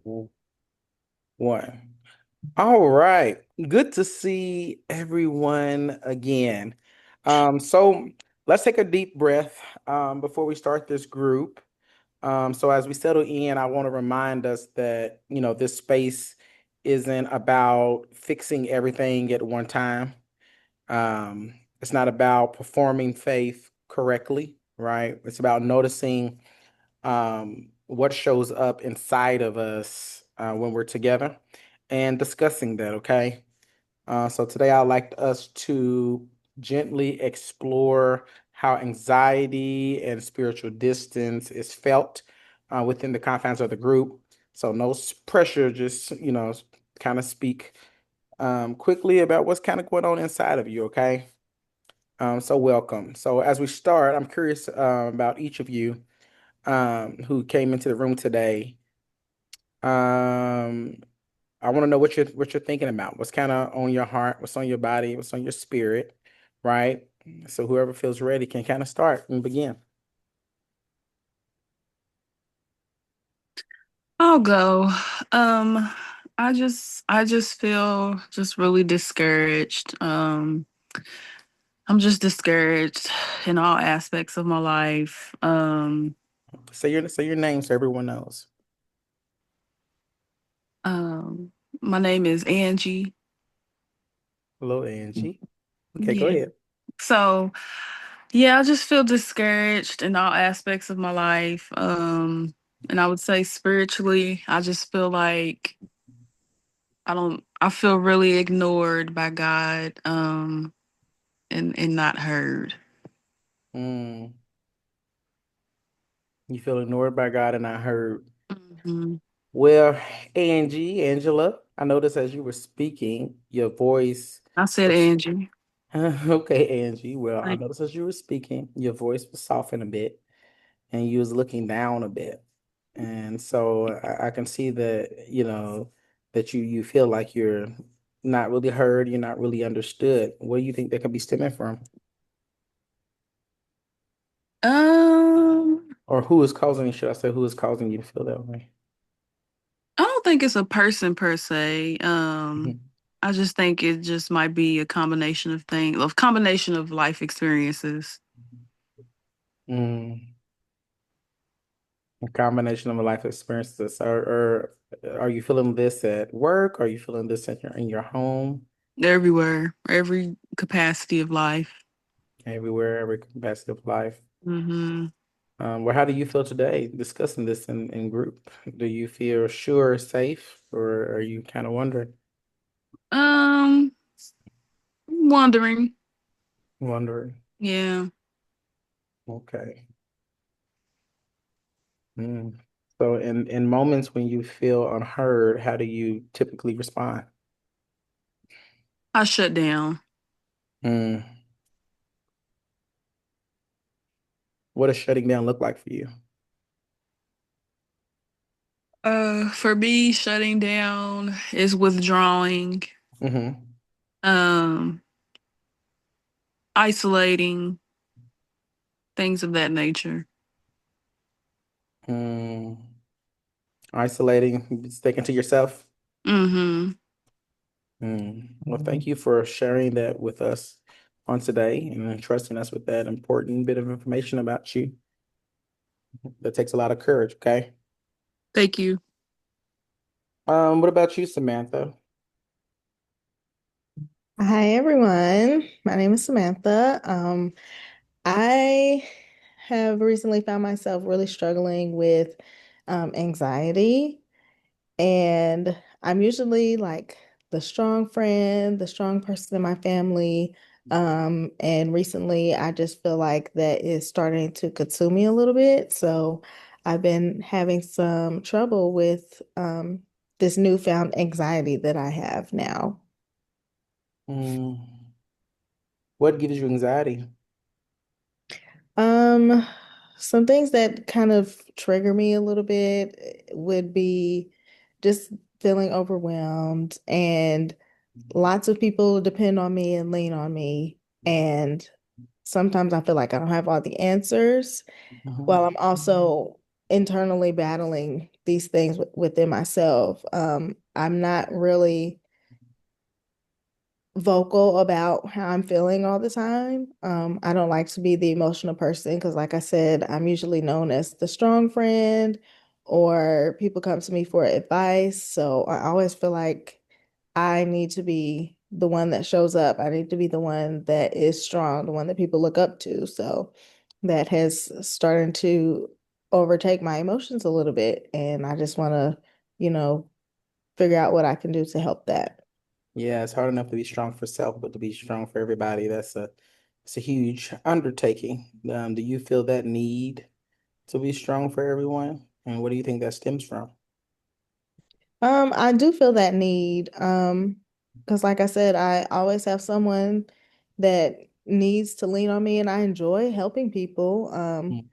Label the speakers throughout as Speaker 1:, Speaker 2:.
Speaker 1: One. All right. Good to see everyone again. So let's take a deep breath before we start this group. So as we settle in, I want to remind us that, this space isn't about fixing everything at one time. It's not about performing faith correctly, right? It's about noticing what shows up inside of us when we're together and discussing that, okay? So today I'd like us to gently explore how anxiety and spiritual distance is felt within the confines of the group. So no pressure, just, kind of speak quickly about what's kind of going on inside of you, okay? So welcome. So as we start, I'm curious about each of you who came into the room today. Um, I want to know what you're thinking about. What's kind of on your heart, what's on your body, what's on your spirit, right? So whoever feels ready can kind of start and begin.
Speaker 2: I'll go. Um, I just feel just really discouraged. I'm just discouraged in all aspects of my life.
Speaker 1: Say your name so everyone knows.
Speaker 2: Um, my name is Angie.
Speaker 1: Hello, Angie. Okay, go
Speaker 2: Yeah.
Speaker 1: ahead.
Speaker 2: So, yeah, I just feel discouraged in all aspects of my life. And I would say spiritually, I just feel like I feel really ignored by God, and not heard.
Speaker 1: Mm, you feel ignored by God and I heard.
Speaker 2: Mhm.
Speaker 1: Well, Angela, I noticed as you were speaking, your voice
Speaker 2: I said
Speaker 1: was
Speaker 2: Angie.
Speaker 1: okay, Angie. Well, I
Speaker 2: Like,
Speaker 1: noticed as you were speaking, your voice was softened a bit and you was looking down a bit. And so I can see that, that you feel like you're not really heard, you're not really understood. What do you think that could be stemming from?
Speaker 2: um,
Speaker 1: Or who is causing, should I say, who is causing you to feel that way?
Speaker 2: I don't think it's a person per se.
Speaker 1: Mhm.
Speaker 2: I just think it just might be a combination of things, a combination of life experiences.
Speaker 1: Mm, a combination of life experiences. Or are you feeling this at work? Are you feeling this in your home?
Speaker 2: Everywhere, every capacity of life.
Speaker 1: Everywhere, every capacity of life.
Speaker 2: Hmm.
Speaker 1: Well, how do you feel today discussing this in group? Do you feel sure, safe, or are you kind of wondering?
Speaker 2: Um, Wondering.
Speaker 1: Wondering.
Speaker 2: Yeah.
Speaker 1: Okay. Mm. So in moments when you feel unheard, how do you typically respond?
Speaker 2: I shut down.
Speaker 1: Mm. What does shutting down look like for you?
Speaker 2: For me, shutting down is withdrawing,
Speaker 1: Mm-hmm.
Speaker 2: um, isolating, things of that nature.
Speaker 1: Mm. Isolating, sticking to yourself.
Speaker 2: Hmm.
Speaker 1: Mm. Well, thank you for sharing that with us on today and entrusting us with that important bit of information about you. That takes a lot of courage, okay?
Speaker 2: Thank you.
Speaker 1: What about you, Samantha?
Speaker 3: Hi everyone. My name is Samantha. I have recently found myself really struggling with anxiety, and I'm usually like the strong friend, the strong person in my family. And recently I just feel like that is starting to consume me a little bit. So I've been having some trouble with this newfound anxiety that I have now.
Speaker 1: Mm, what gives you anxiety?
Speaker 3: Um, some things that kind of trigger me a little bit would be just feeling overwhelmed, and lots of people depend on me and lean on me. And sometimes I feel like I don't have all the answers, while
Speaker 1: Mhm.
Speaker 3: I'm also internally battling these things within myself. I'm not really vocal about how I'm feeling all the time. I don't like to be the emotional person because, like I said, I'm usually known as the strong friend, or people come to me for advice. So I always feel like I need to be the one that shows up. I need to be the one that is strong, the one that people look up to. So that has started to overtake my emotions a little bit. And I just want to, you know, figure out what I can do to help that.
Speaker 1: Yeah, it's hard enough to be strong for self, but to be strong for everybody, it's a huge undertaking. Do you feel that need to be strong for everyone? And what do you think that stems from?
Speaker 3: I do feel that need, because like I said, I always have someone that needs to lean on me, and I enjoy helping people,
Speaker 1: Mm.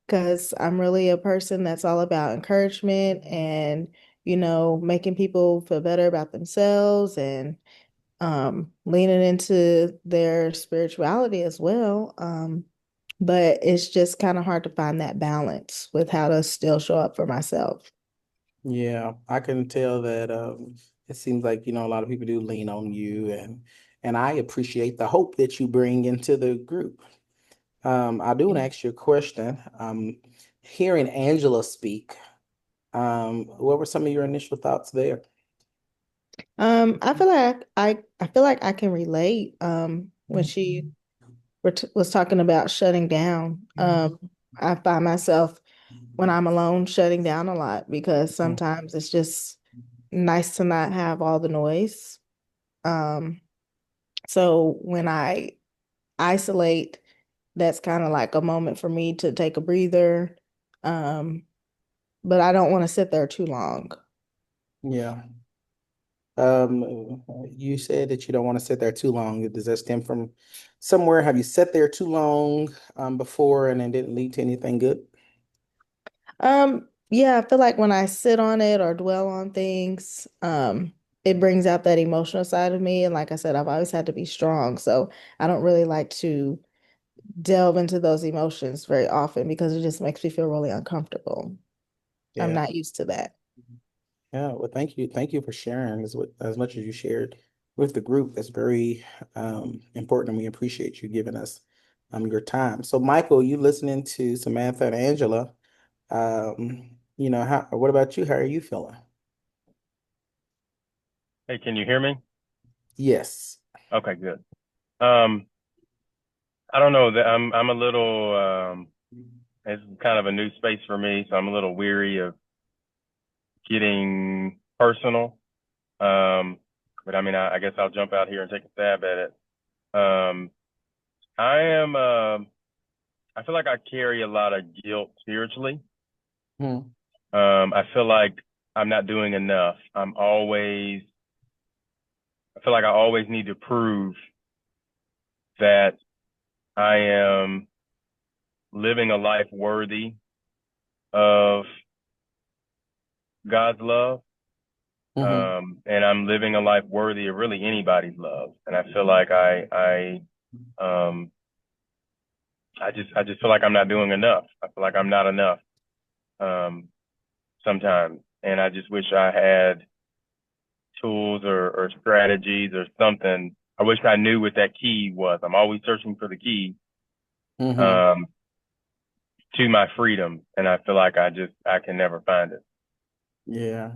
Speaker 3: because I'm really a person that's all about encouragement and, making people feel better about themselves and leaning into their spirituality as well. But it's just kind of hard to find that balance with how to still show up for myself.
Speaker 1: Yeah, I can tell that it seems like, a lot of people do lean on you and I appreciate the hope that you bring into the group. I do want to ask you a question. Hearing Angela speak, what were some of your initial thoughts there?
Speaker 3: I feel like I feel like I can relate when she was talking about shutting down. I find myself when I'm alone shutting down a lot because sometimes it's just nice to not have all the noise. Um, so when I isolate, that's kind of like a moment for me to take a breather. Um, but I don't want to sit there too long.
Speaker 1: Yeah. You said that you don't want to sit there too long. Does that stem from somewhere? Have you sat there too long before and it didn't lead to anything good?
Speaker 3: Yeah, I feel like when I sit on it or dwell on things, it brings out that emotional side of me. And like I said, I've always had to be strong. So I don't really like to delve into those emotions very often because it just makes me feel really uncomfortable. I'm
Speaker 1: Yeah.
Speaker 3: not used to that.
Speaker 1: Yeah. Well, thank you. Thank you for sharing as much as you shared with the group. That's very important, and we appreciate you giving us your time. So, Michael, you listening to Samantha and Angela. What about you? How are you feeling?
Speaker 4: Hey, can you hear me?
Speaker 1: Yes.
Speaker 4: Okay, good. Um, I don't know that I'm a little it's kind of a new space for me, so I'm a little weary of getting personal. Um, but I mean, I guess I'll jump out here and take a stab at it. Um, I am I feel like I carry a lot of guilt spiritually.
Speaker 1: Hmm.
Speaker 4: I feel like I'm not doing enough. I feel like I always need to prove that I am living a life worthy of God's love.
Speaker 1: Hmm.
Speaker 4: And I'm living a life worthy of really anybody's love. And I feel like um, I just feel like I'm not doing enough. I feel like I'm not enough, um, sometimes. And I just wish I had tools or strategies or something. I wish I knew what that key was. I'm always searching for the key,
Speaker 1: Hmm.
Speaker 4: um, to my freedom. And I feel like I can never find it.
Speaker 1: Yeah.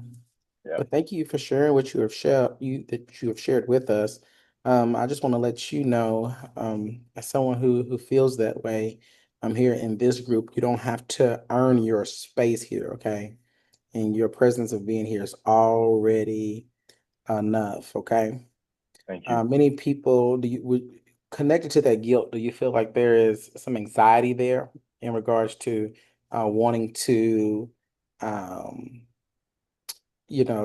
Speaker 4: Yeah.
Speaker 1: But thank you for sharing what you have shared with us. I just want to let you know, as someone who feels that way, I'm here in this group. You don't have to earn your space here, okay? And your presence of being here is already enough, okay?
Speaker 4: Thank you.
Speaker 1: Many people, connected to that guilt, do you feel like there is some anxiety there in regards to wanting to um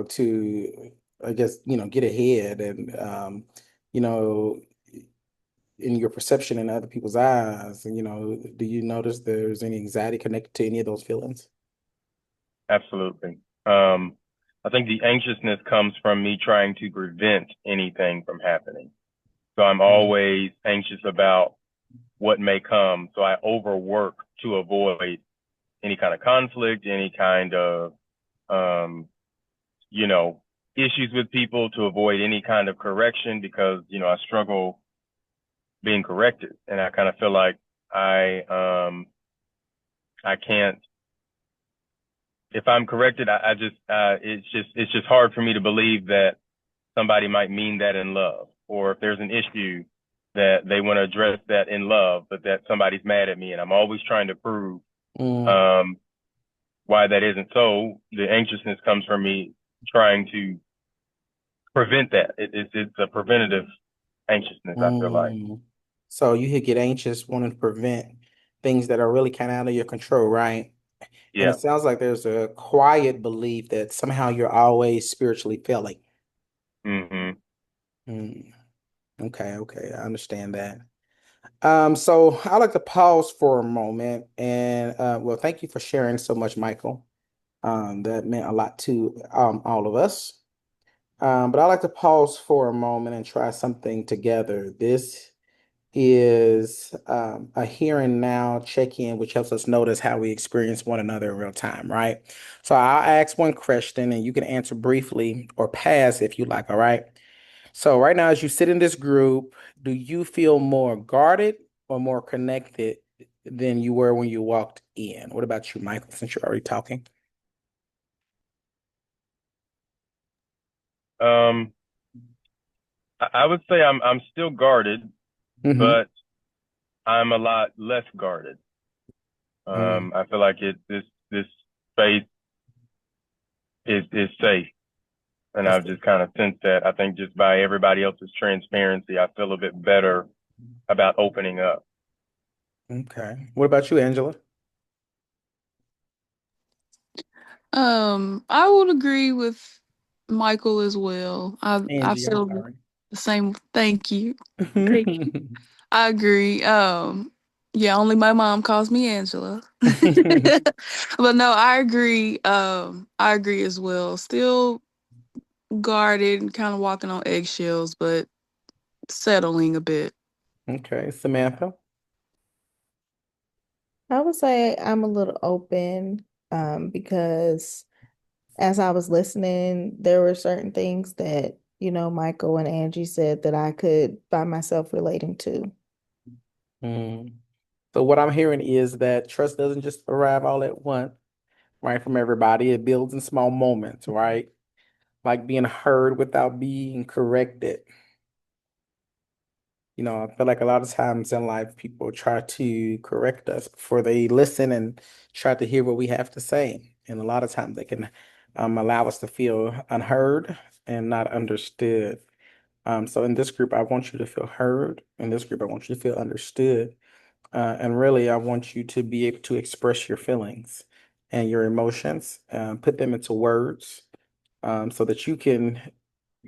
Speaker 1: to, I guess, get ahead and, you know, in your perception in other people's eyes, and, do you notice there's any anxiety connected to any of those feelings?
Speaker 4: Absolutely. I think the anxiousness comes from me trying to prevent anything from happening. So I'm
Speaker 1: Mm.
Speaker 4: always anxious about what may come. So I overwork to avoid any kind of conflict, any kind of um, you know, issues with people, to avoid any kind of correction, because, I struggle being corrected. And I kind of feel like I can't, if I'm corrected, I just, it's just hard for me to believe that somebody might mean that in love, or if there's an issue that they want to address that in love, but that somebody's mad at me. And I'm always trying to prove,
Speaker 1: Mm,
Speaker 4: um, why that isn't so. The anxiousness comes from me trying to prevent that. It's a preventative anxiousness, I feel like.
Speaker 1: mm. So you could get anxious wanting to prevent things that are really kind of out of your control, right? And
Speaker 4: Yeah.
Speaker 1: it sounds like there's a quiet belief that somehow you're always spiritually failing.
Speaker 4: Hmm.
Speaker 1: Mm, okay, okay, I understand that. So I'd like to pause for a moment and well, thank you for sharing so much, Michael. That meant a lot to all of us. But I'd like to pause for a moment and try something together. This is a here and now check-in, which helps us notice how we experience one another in real time, right? So I'll ask one question and you can answer briefly or pass if you like, all right? So right now, as you sit in this group, do you feel more guarded or more connected than you were when you walked in? What about you, Michael, since you're already talking?
Speaker 4: Um, I would say I'm still guarded,
Speaker 1: Mm-hmm.
Speaker 4: but I'm a lot less guarded.
Speaker 1: Mm,
Speaker 4: I feel like this space is safe, and
Speaker 1: that's
Speaker 4: I've just kind of sensed that. I think just by everybody else's transparency, I feel a bit better about opening up.
Speaker 1: okay. What about you, Angela?
Speaker 2: I would agree with Michael as well. I
Speaker 1: Angie, I'm
Speaker 2: feel
Speaker 1: sorry.
Speaker 2: the same. Thank you. Thank you. I agree. Yeah, only my mom calls me Angela. But no, I agree. I agree as well. Still guarded and kind of walking on eggshells, but settling a bit.
Speaker 1: Okay, Samantha.
Speaker 3: I would say I'm a little open because as I was listening, there were certain things that, Michael and Angie said that I could find myself relating to.
Speaker 1: Mm. So what I'm hearing is that trust doesn't just arrive all at once, right, from everybody. It builds in small moments, right? Like being heard without being corrected. I feel like a lot of times in life, people try to correct us before they listen and try to hear what we have to say. And a lot of times they can allow us to feel unheard and not understood. So in this group, I want you to feel heard. In this group, I want you to feel understood. And really, I want you to be able to express your feelings and your emotions, put them into words, so that you can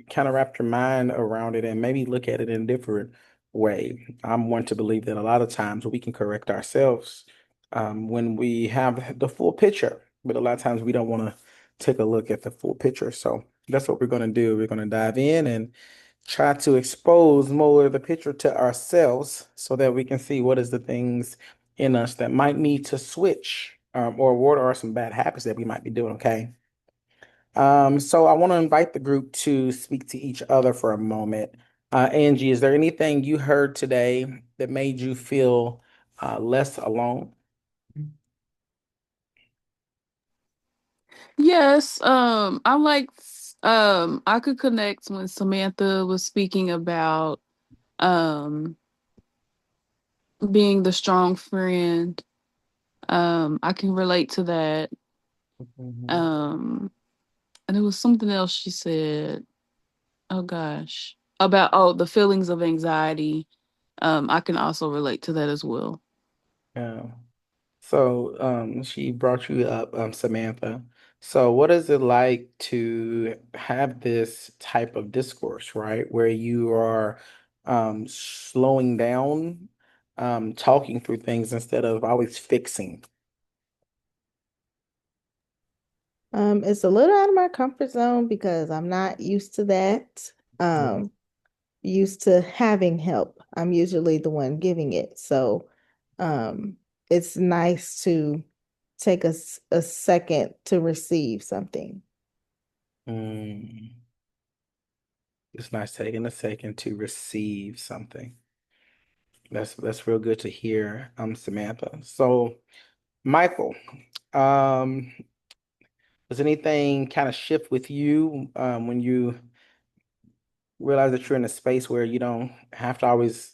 Speaker 1: kind of wrap your mind around it and maybe look at it in a different way. I'm one to believe that a lot of times we can correct ourselves when we have the full picture, but a lot of times we don't want to take a look at the full picture. So that's what we're going to do. We're going to dive in and try to expose more of the picture to ourselves so that we can see what is the things in us that might need to switch, or what are some bad habits that we might be doing. Okay. So I want to invite the group to speak to each other for a moment. Angie, is there anything you heard today that made you feel less alone?
Speaker 2: Yes, I could connect when Samantha was speaking about um being the strong friend. I can relate to that.
Speaker 1: Mhm.
Speaker 2: Um and it was something else she said. Oh gosh. About the feelings of anxiety. I can also relate to that as well.
Speaker 1: Yeah. So she brought you up, Samantha. So what is it like to have this type of discourse, right? Where you are slowing down, talking through things instead of always fixing.
Speaker 3: It's a little out of my comfort zone because I'm not used to that.
Speaker 1: Yeah.
Speaker 3: Used to having help. I'm usually the one giving it. So, it's nice to take a second to receive something.
Speaker 1: Mm. It's nice taking a second to receive something. That's real good to hear, Samantha. So, Michael, um, does anything kind of shift with you when you realize that you're in a space where you don't have to always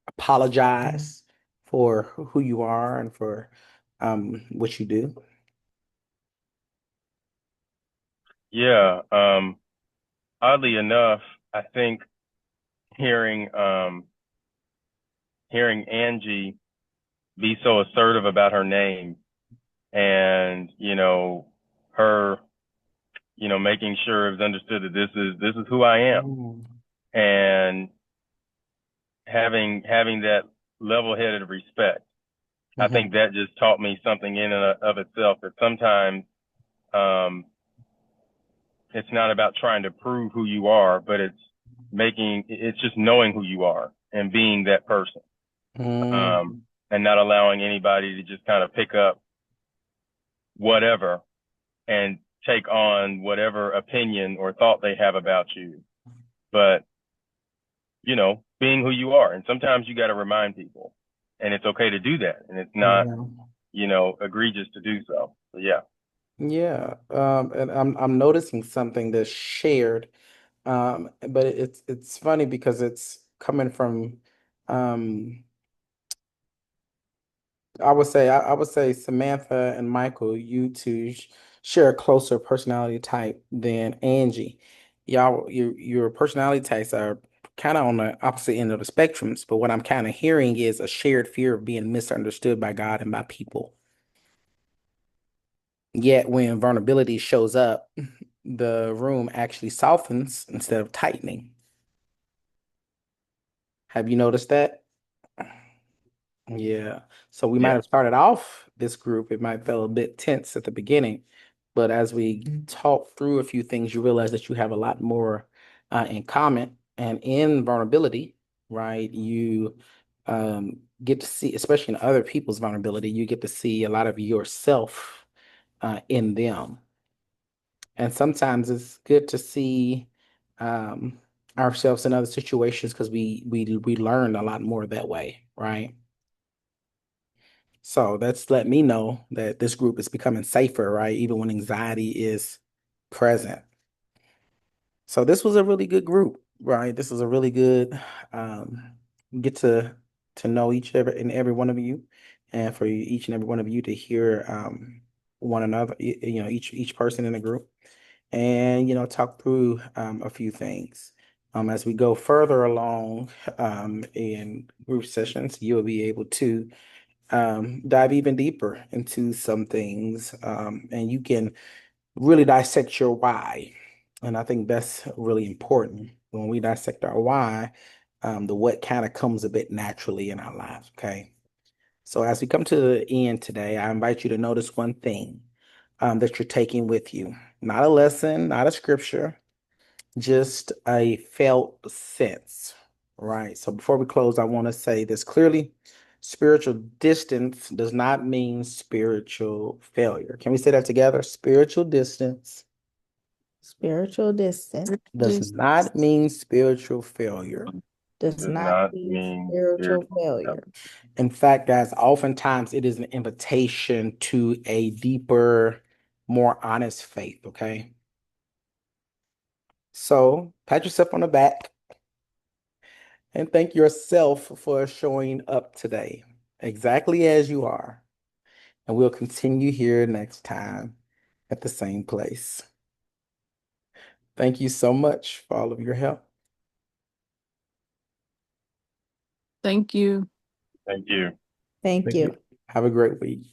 Speaker 1: apologize for who you are and for what you do?
Speaker 4: Yeah. Oddly enough, I think hearing hearing Angie be so assertive about her name and, her, making sure it was understood that this is who I am.
Speaker 1: Mm.
Speaker 4: And having that level-headed respect. I
Speaker 1: Mhm.
Speaker 4: think that just taught me something in and of itself, that sometimes um, it's not about trying to prove who you are, but it's just knowing who you are and being that person,
Speaker 1: Mm.
Speaker 4: and not allowing anybody to just kind of pick up whatever and take on whatever opinion or thought they have about you. But, being who you are. And sometimes you got to remind people, and it's okay to do that. And it's not,
Speaker 1: Yeah.
Speaker 4: egregious to do so. But yeah.
Speaker 1: Yeah. And I'm noticing something that's shared. But it's funny because it's coming from um I would say Samantha and Michael, you two share a closer personality type than Angie. Your personality types are kind of on the opposite end of the spectrums, but what I'm kind of hearing is a shared fear of being misunderstood by God and by people. Yet when vulnerability shows up, the room actually softens instead of tightening. Have you noticed that? Yeah. So we might
Speaker 4: Yeah.
Speaker 1: have started off this group, it might feel a bit tense at the beginning, but as we talk through a few things, you realize that you have a lot more in common and in vulnerability, right? You get to see, especially in other people's vulnerability, you get to see a lot of yourself in them. And sometimes it's good to see um, ourselves in other situations because we learn a lot more that way, right? So that's let me know that this group is becoming safer, right? Even when anxiety is present. So this was a really good group, right? This was a really good get to know every one of you, and for each and every one of you to hear one another, each person in the group, and talk through a few things. As we go further along in group sessions, you'll be able to dive even deeper into some things, and you can really dissect your why. And I think that's really important. When we dissect our why, the what kind of comes a bit naturally in our lives. Okay. So as we come to the end today, I invite you to notice one thing that you're taking with you. Not a lesson, not a scripture, just a felt sense, right? So before we close, I want to say this clearly. Spiritual distance does not mean spiritual failure. Can we say that together? Spiritual distance
Speaker 3: Spiritual distance
Speaker 1: does
Speaker 2: This
Speaker 1: not mean spiritual failure.
Speaker 3: does
Speaker 4: Does
Speaker 3: not
Speaker 4: not
Speaker 3: mean
Speaker 4: mean
Speaker 3: spiritual
Speaker 4: spiritual. Yep.
Speaker 3: failure.
Speaker 1: In fact, guys, oftentimes it is an invitation to a deeper, more honest faith, okay? So pat yourself on the back and thank yourself for showing up today, exactly as you are. And we'll continue here next time at the same place. Thank you so much for all of your help.
Speaker 2: Thank you.
Speaker 4: Thank you.
Speaker 3: Thank
Speaker 1: Thank
Speaker 3: you.
Speaker 1: you. Have a great week.